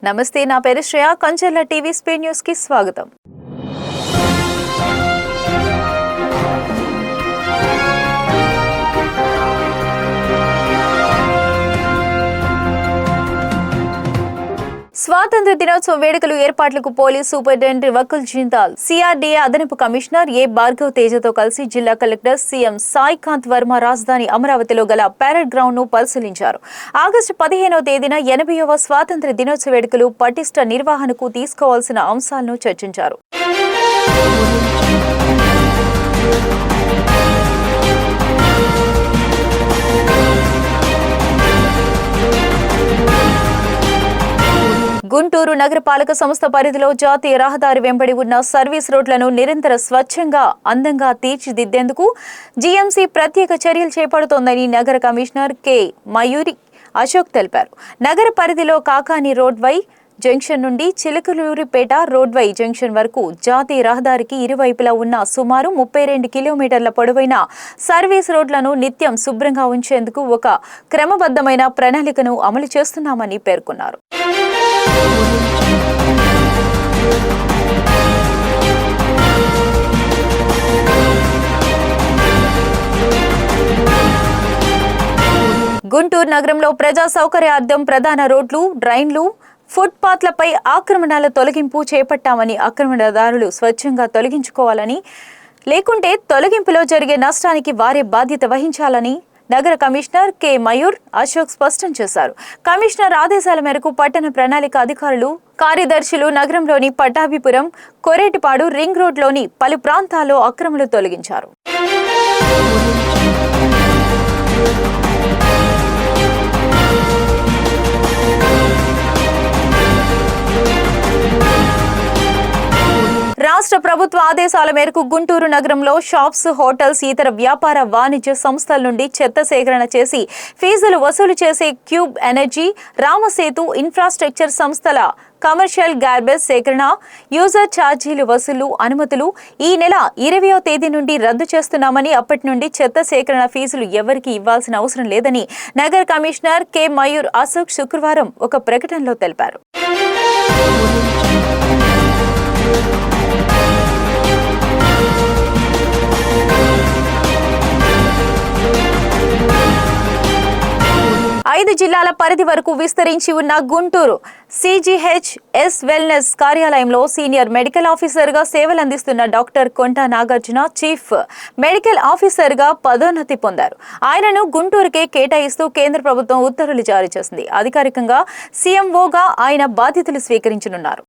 నమస్తే, నా పేరు Shreya. Kancherla TV speed news కి స్వాగతం. స్వాతంత్ర దినోత్సవ వేడుకలు ఏర్పాట్లకు police superintendent Vakul Jindal, CRDA అదనపు కమిషనర్ ఏ భార్గవ్ తేజతో కలిసి జిల్లా కలెక్టర్ సీఎం సాయికాంత్ వర్మ రాజధాని అమరావతిలో గల పరేడ్ గ్రౌండ్ ను పరిశీలించారు. ఆగస్టు 15వ తేదీన 80వ స్వాతంత్ర దినోత్సవ వేడుకలు పటిష్ట నిర్వహణకు తీసుకోవాల్సిన అంశాలను చర్చించారు. గుంటూరు నగరపాలక సంస్థ పరిధిలో జాతీయ రహదారి వెంబడి ఉన్న సర్వీస్ రోడ్లను నిరంతర స్వచ్ఛంగా, అందంగా తీర్చిదిద్దేందుకు జీఎంసీ ప్రత్యేక చర్యలు చేపడుతోందని నగర కమిషనర్ కె మయూరి అశోక్ తెలిపారు. నగర పరిధిలో కాకాని రోడ్ వై జంక్షన్ నుండి చిలకలూరిపేట రోడ్ వై జంక్షన్ వరకు జాతీయ రహదారికి ఇరువైపులా ఉన్న సుమారు 32 కిలోమీటర్ల పొడవైన సర్వీస్ రోడ్లను నిత్యం శుభ్రంగా ఉంచేందుకు ఒక క్రమబద్ధమైన ప్రణాళికను అమలు చేస్తున్నామని పేర్కొన్నారు. గుంటూరు నగరంలో ప్రజా సౌకర్యార్థం ప్రధాన రోడ్లు, డ్రైన్లు, ఫుట్పాత్లపై ఆక్రమణల తొలగింపు చేపట్టామని, ఆక్రమణదారులు స్వచ్ఛంగా తొలగించుకోవాలని, లేకుంటే తొలగింపులో జరిగే నష్టానికి వారే బాధ్యత వహించాలని నగర కమిషనర్ కె మయూర్ అశోక్ స్పష్టం చేశారు. కమిషనర్ ఆదేశాల మేరకు పట్టణ ప్రణాళిక అధికారులు, కార్యదర్శులు నగరంలోని పట్టాభిపురం, కొరేటిపాడు, రింగ్ రోడ్లోని పలు ప్రాంతాల్లో అక్రమాలు తొలగించారు. రాష్ట్ర ప్రభుత్వ ఆదేశాల మేరకు గుంటూరు నగరంలో షాప్స్, హోటల్స్, ఇతర వ్యాపార వాణిజ్య సంస్థల నుండి చెత్త సేకరణ చేసి ఫీజులు వసూలు చేసే క్యూబ్ ఎనర్జీ, రామసేతు ఇన్ఫ్రాస్ట్రక్చర్ సంస్థల కమర్షియల్ గార్బేజ్ సేకరణ, యూజర్ ఛార్జీలు వసూలు అనుమతులు ఈ నెల 20వ తేదీ నుండి రద్దు చేస్తున్నామని, అప్పటి నుండి చెత్త సేకరణ ఫీజులు ఎవరికీ ఇవ్వాల్సిన అవసరం లేదని నగర కమిషనర్ కె మయూర్ అశోక్ శుక్రవారం ఒక ప్రకటనలో తెలిపారు. 5 జిల్లాల పరిధి వరకు విస్తరించి ఉన్న గుంటూరు CGHS వెల్నెస్ కార్యాలయంలో సీనియర్ మెడికల్ ఆఫీసర్గా సేవలందిస్తున్న డాక్టర్ కొంట నాగార్జున చీఫ్ మెడికల్ ఆఫీసర్గా పదోన్నతి పొందారు. ఆయనను గుంటూరుకే కేటాయిస్తూ కేంద్ర ప్రభుత్వం ఉత్తర్వులు జారీ చేసింది. అధికారికంగా CMOగా ఆయన బాధ్యతలు స్వీకరించనున్నారు.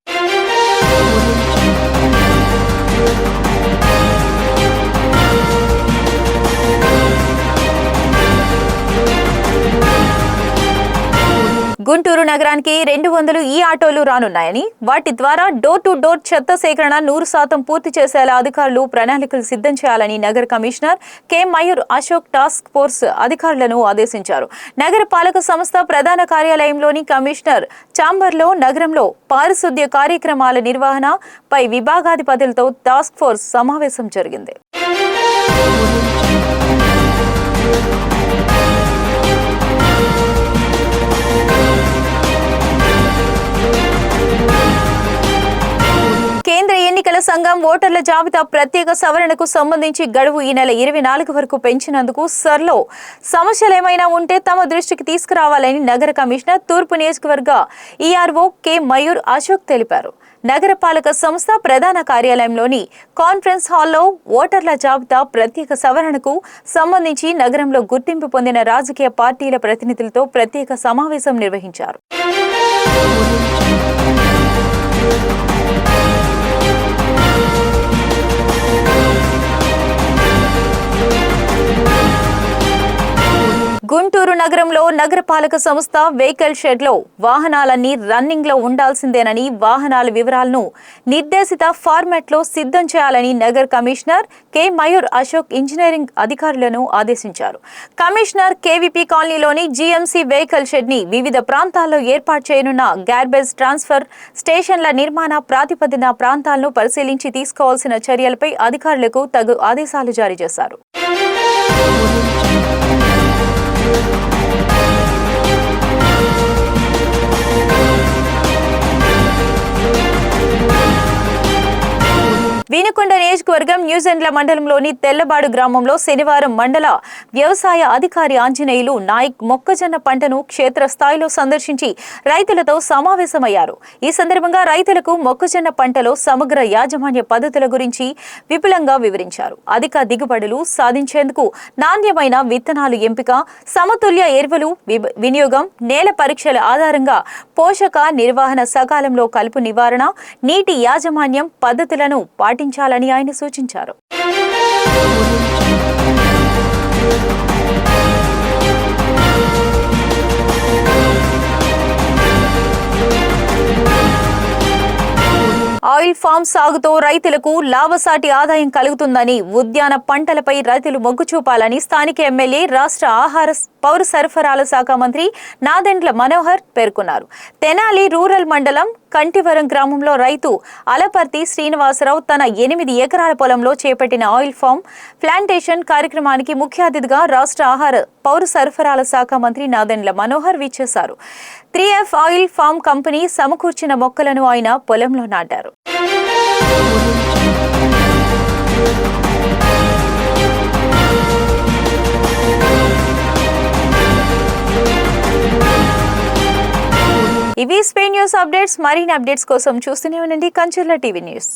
గుంటూరు నగరానికి 200 ఈ ఆటోలు రానున్నాయని, వాటి ద్వారా డోర్ టు డోర్ చెత్త సేకరణ 100% పూర్తి చేసేలా అధికారులు ప్రణాళికలు సిద్ధం చేయాలని నగర commissioner K Mayur Ashok task force అధికారులను ఆదేశించారు. నగర పాలక సంస్థ ప్రధాన కార్యాలయంలోని కమిషనర్ ఛాంబర్లో నగరంలో పారిశుద్ధ్య కార్యక్రమాల నిర్వహణపై విభాగాధిపతులతో టాస్క్ ఫోర్స్ సమావేశం జరిగింది. కేంద్ర ఎన్నికల సంఘం ఓటర్ల జాబితా ప్రత్యేక సవరణకు సంబంధించి గడువు ఈ నెల 24 వరకు పెంచినందుకు సర్లో సమస్యలేమైనా ఉంటే తమ దృష్టికి తీసుకురావాలని నగర కమిషనర్ తూర్పు నియోజకవర్గ ఈఆర్ఓ కె మయూర్ అశోక్ తెలిపారు. నగరపాలక సంస్థ ప్రధాన కార్యాలయంలోని కాన్ఫరెన్స్ హాల్లో ఓటర్ల జాబితా ప్రత్యేక సవరణకు సంబంధించి నగరంలో గుర్తింపు పొందిన రాజకీయ పార్టీల ప్రతినిధులతో ప్రత్యేక సమావేశం నిర్వహించారు. గుంటూరు నగరంలో నగరపాలక సంస్థ వెహికల్ షెడ్లో వాహనాలన్నీ రన్నింగ్ లో ఉండాల్సిందేనని, వాహనాల వివరాలను నిర్దేశిత ఫార్మాట్లో సిద్ధం చేయాలని నగర commissioner K Mayur Ashok engineering అధికారులను ఆదేశించారు. కమిషనర్ కేవీపీ కాలనీలోని జీఎంసీ వెహికల్ షెడ్ ని వివిధ ప్రాంతాల్లో ఏర్పాటు చేయనున్న గార్బేజ్ ట్రాన్స్ఫర్ స్టేషన్ల నిర్మాణ ప్రాతిపదికన ప్రాంతాలను పరిశీలించి తీసుకోవాల్సిన చర్యలపై అధికారులకు తగు ఆదేశాలు జారీ చేశారు. వినుకొండ నియోజకవర్గం న్యూజెండ్ల మండలంలోని తెల్లబాడు గ్రామంలో శనివారం మండల వ్యవసాయ అధికారి ఆంజనేయులు నాయక్ మొక్కజొన్న పంటను క్షేత్రస్థాయిలో సందర్శించి రైతులతో సమావేశమయ్యారు. ఈ సందర్భంగా రైతులకు మొక్కజొన్న పంటలో సమగ్ర యాజమాన్య పద్ధతుల గురించి విపులంగా వివరించారు. అధిక దిగుబడులు సాధించేందుకు నాణ్యమైన విత్తనాలు ఎంపిక, సమతుల్య ఎరువులు వినియోగం, నేల పరీక్షల ఆధారంగా పోషక నిర్వహణ, సకాలంలో కలుపు నివారణ, నీటి యాజమాన్యం పద్ధతులను పాటించాలని ఆయన సూచించారు. ఆయిల్ ఫామ్ సాగుతో రైతులకు లాభసాటి ఆదాయం కలుగుతుందని, ఉద్యాన పంటలపై రైతులు మొగ్గు చూపాలని స్థానిక ఎమ్మెల్యే, రాష్ట్ర ఆహార పౌర సరఫరాల శాఖ మంత్రి నాదెండ్ల మనోహర్ పేర్కొన్నారు. తెనాలి రూరల్ మండలం కంటివరం గ్రామంలో రైతు అలపర్తి శ్రీనివాసరావు తన 8 ఎకరాల పొలంలో చేపట్టిన ఆయిల్ ఫామ్ ప్లాంటేషన్ కార్యక్రమానికి ముఖ్య అతిథిగా రాష్ట్ర ఆహార పౌర సరఫరాల శాఖ మంత్రి నాదెండ్ల మనోహర్ విచ్చేశారు. 3F ఆయిల్ ఫామ్ కంపెనీ సమకూర్చిన మొక్కలను ఆయన పొలంలో నాటారు. ఇవి స్పెయిన్ న్యూస్ అప్డేట్స్. మరిన్ని అప్డేట్స్ కోసం చూస్తూనే ఉండండి కంచర్ల టీవీ న్యూస్.